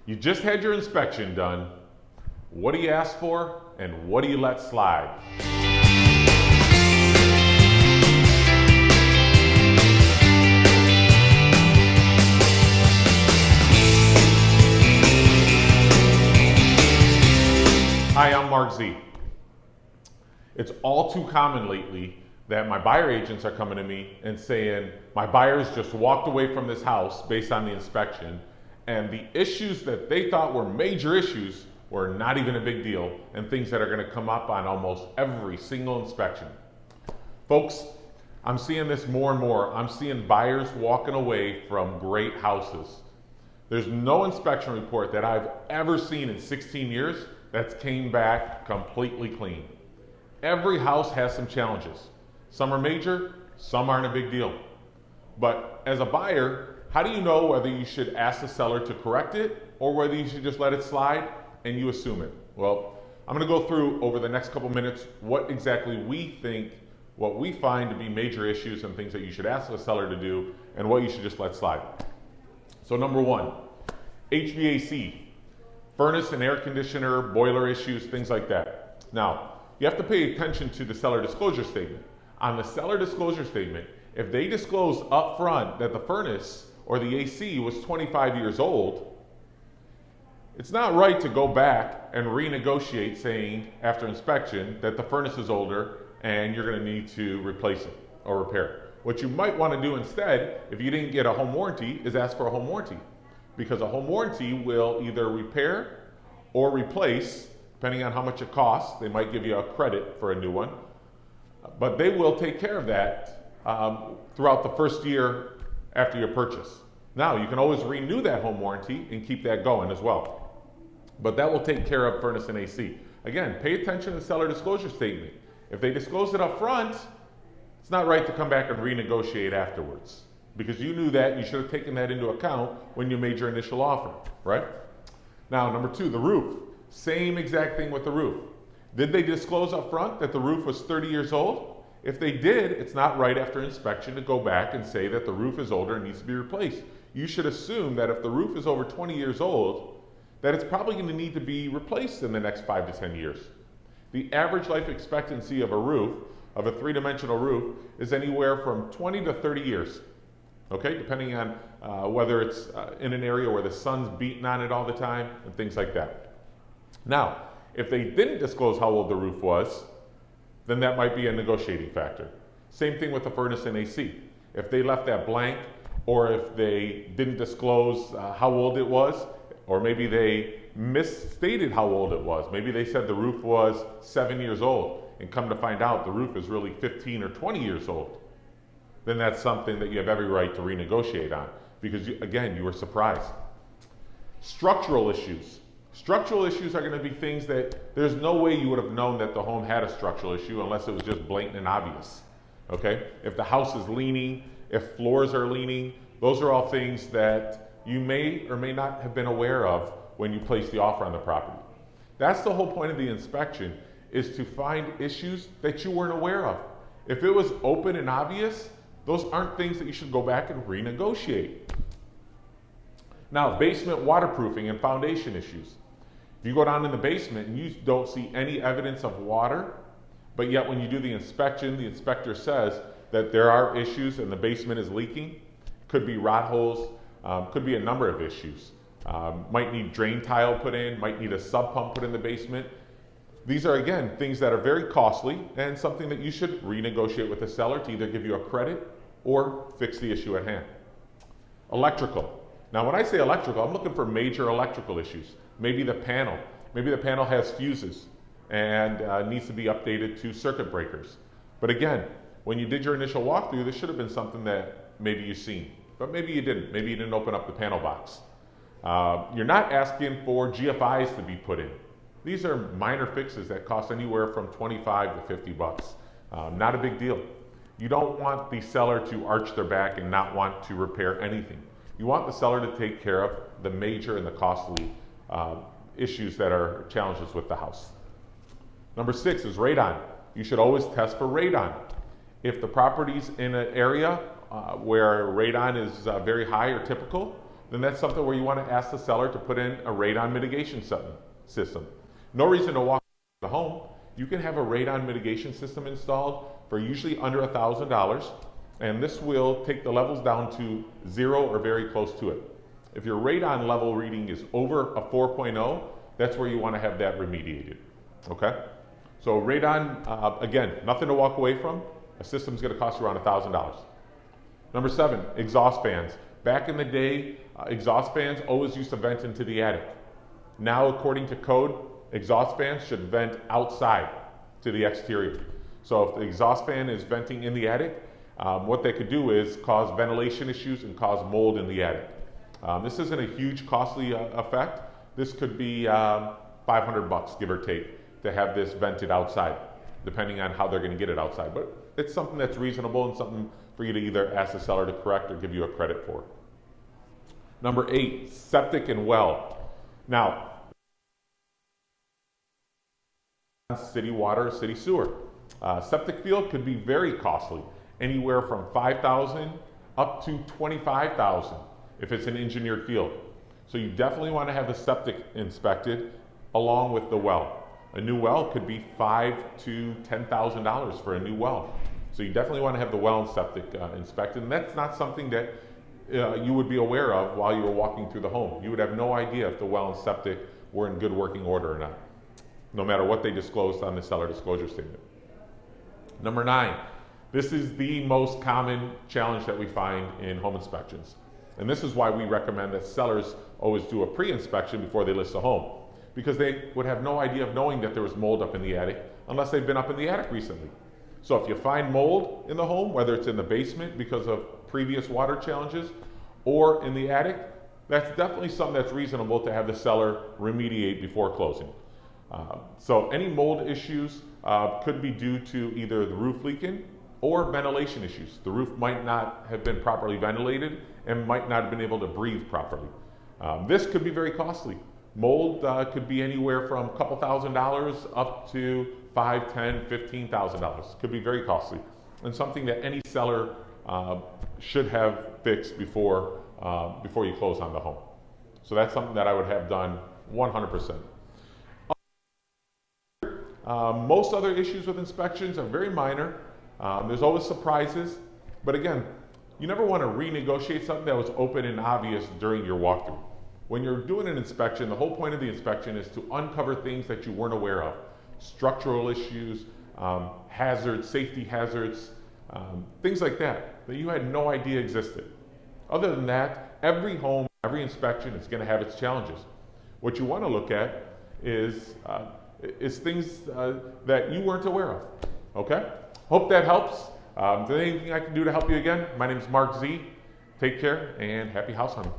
You just had your inspection done. What do you ask for and what do you let slide? Hi, I'm Mark Z. It's all too common lately that my buyer agents are coming to me and saying, my buyers just walked away from this house based on the inspection, and the issues that they thought were major issues were not even a big deal, and things that are going to come up on almost every single inspection. Folks, I'm seeing this more and more. I'm seeing buyers walking away from great houses. There's no inspection report that I've ever seen in 16 years that's came back completely clean. Every house has some challenges. Some are major, some aren't a big deal. But as a buyer, how do you know whether you should ask the seller to correct it or whether you should just let it slide and you assume it? Well, I'm going to go through over the next couple minutes what exactly we think, what we find to be major issues and things that you should ask the seller to do and what you should just let slide. So number one, HVAC, furnace and air conditioner, boiler issues, things like that. Now, you have to pay attention to the seller disclosure statement. On the seller disclosure statement, if they disclose up front that the furnace or the AC was 25 years old, it's not right to go back and renegotiate saying after inspection that the furnace is older and you're going to need to replace it or repair it. What you might want to do instead, if you didn't get a home warranty, is ask for a home warranty, because a home warranty will either repair or replace, depending on how much it costs. They might give you a credit for a new one, but they will take care of that throughout the first year after your purchase. Now, you can always renew that home warranty and keep that going as well, but that will take care of furnace and AC. Again, pay attention to the seller disclosure statement. If they disclose it up front, it's not right to come back and renegotiate afterwards, because you knew that and you should have taken that into account when you made your initial offer, right? Now, number two, the roof. Same exact thing with the roof. Did they disclose up front that the roof was 30 years old? If they did, it's not right after inspection to go back and say that the roof is older and needs to be replaced. You should assume that if the roof is over 20 years old, that it's probably going to need to be replaced in the next 5 to 10 years. The average life expectancy of a roof, of a three-dimensional roof, is anywhere from 20 to 30 years. Okay, depending on whether it's in an area where the sun's beating on it all the time and things like that. Now, if they didn't disclose how old the roof was, then that might be a negotiating factor. Same thing with the furnace and AC. If they left that blank, or if they didn't disclose how old it was, or maybe they misstated how old it was. Maybe they said the roof was 7 years old, and come to find out the roof is really 15 or 20 years old. Then that's something that you have every right to renegotiate on, because again, you were surprised. Structural issues. Structural issues are going to be things that there's no way you would have known that the home had a structural issue unless it was just blatant and obvious. Okay? If the house is leaning, if floors are leaning, those are all things that you may or may not have been aware of when you place the offer on the property. That's the whole point of the inspection, is to find issues that you weren't aware of. If it was open and obvious, those aren't things that you should go back and renegotiate. Now, basement waterproofing and foundation issues. If you go down in the basement and you don't see any evidence of water, but yet when you do the inspection, the inspector says that there are issues and the basement is leaking, could be rot holes, could be a number of issues. Might need drain tile put in, might need a sub pump put in the basement. These are, again, things that are very costly and something that you should renegotiate with the seller to either give you a credit or fix the issue at hand. Electrical. Now, when I say electrical, I'm looking for major electrical issues. Maybe the panel. Maybe the panel has fuses and needs to be updated to circuit breakers. But again, when you did your initial walkthrough, this should have been something that maybe you've seen. But maybe you didn't. Maybe you didn't open up the panel box. You're not asking for GFIs to be put in. These are minor fixes that cost anywhere from 25 to 50 bucks. Not a big deal. You don't want the seller to arch their back and not want to repair anything. You want the seller to take care of the major and the costly issues that are challenges with the house. Number 6 is radon. You should always test for radon. If the property's in an area where radon is very high or typical, then that's something where you want to ask the seller to put in a radon mitigation system. No reason to walk the home. You can have a radon mitigation system installed for usually under $1,000, and this will take the levels down to 0 or very close to it. If your radon level reading is over a 4.0, that's where you want to have that remediated. Okay? So radon, again, nothing to walk away from. A system's going to cost you around $1,000. Number 7, exhaust fans. Back in the day, exhaust fans always used to vent into the attic. Now, according to code, exhaust fans should vent outside to the exterior. So if the exhaust fan is venting in the attic, what they could do is cause ventilation issues and cause mold in the attic. This isn't a huge costly effect. This could be 500 bucks, give or take, to have this vented outside, depending on how they're going to get it outside. But it's something that's reasonable and something for you to either ask the seller to correct or give you a credit for. Number 8, septic and well. Now, city water, city sewer. Septic field could be very costly, anywhere from $5,000 up to $25,000 if it's an engineered field. So you definitely want to have the septic inspected along with the well. A new well could be $5,000 to $10,000 for a new well. So you definitely want to have the well and septic inspected, and that's not something that you would be aware of while you were walking through the home. You would have no idea if the well and septic were in good working order or not, no matter what they disclosed on the seller disclosure statement. Number 9, this is the most common challenge that we find in home inspections. And this is why we recommend that sellers always do a pre-inspection before they list a home, because they would have no idea of knowing that there was mold up in the attic unless they've been up in the attic recently. So if you find mold in the home, whether it's in the basement because of previous water challenges or in the attic, that's definitely something that's reasonable to have the seller remediate before closing. So any mold issues could be due to either the roof leaking or ventilation issues. The roof might not have been properly ventilated and might not have been able to breathe properly. This could be very costly. Mold could be anywhere from a couple $1,000s up to $5,000, $10,000, $15,000. Could be very costly, and something that any seller should have fixed before you close on the home. So that's something that I would have done 100%. Most other issues with inspections are very minor. There's always surprises, but again, you never want to renegotiate something that was open and obvious during your walkthrough. When you're doing an inspection, the whole point of the inspection is to uncover things that you weren't aware of. Structural issues, hazards, safety hazards, things like that you had no idea existed. Other than that, every home, every inspection is going to have its challenges. What you want to look at is things that you weren't aware of. Okay? Hope that helps. If there's anything I can do to help you again, my name is Mark Z. Take care and happy house hunting.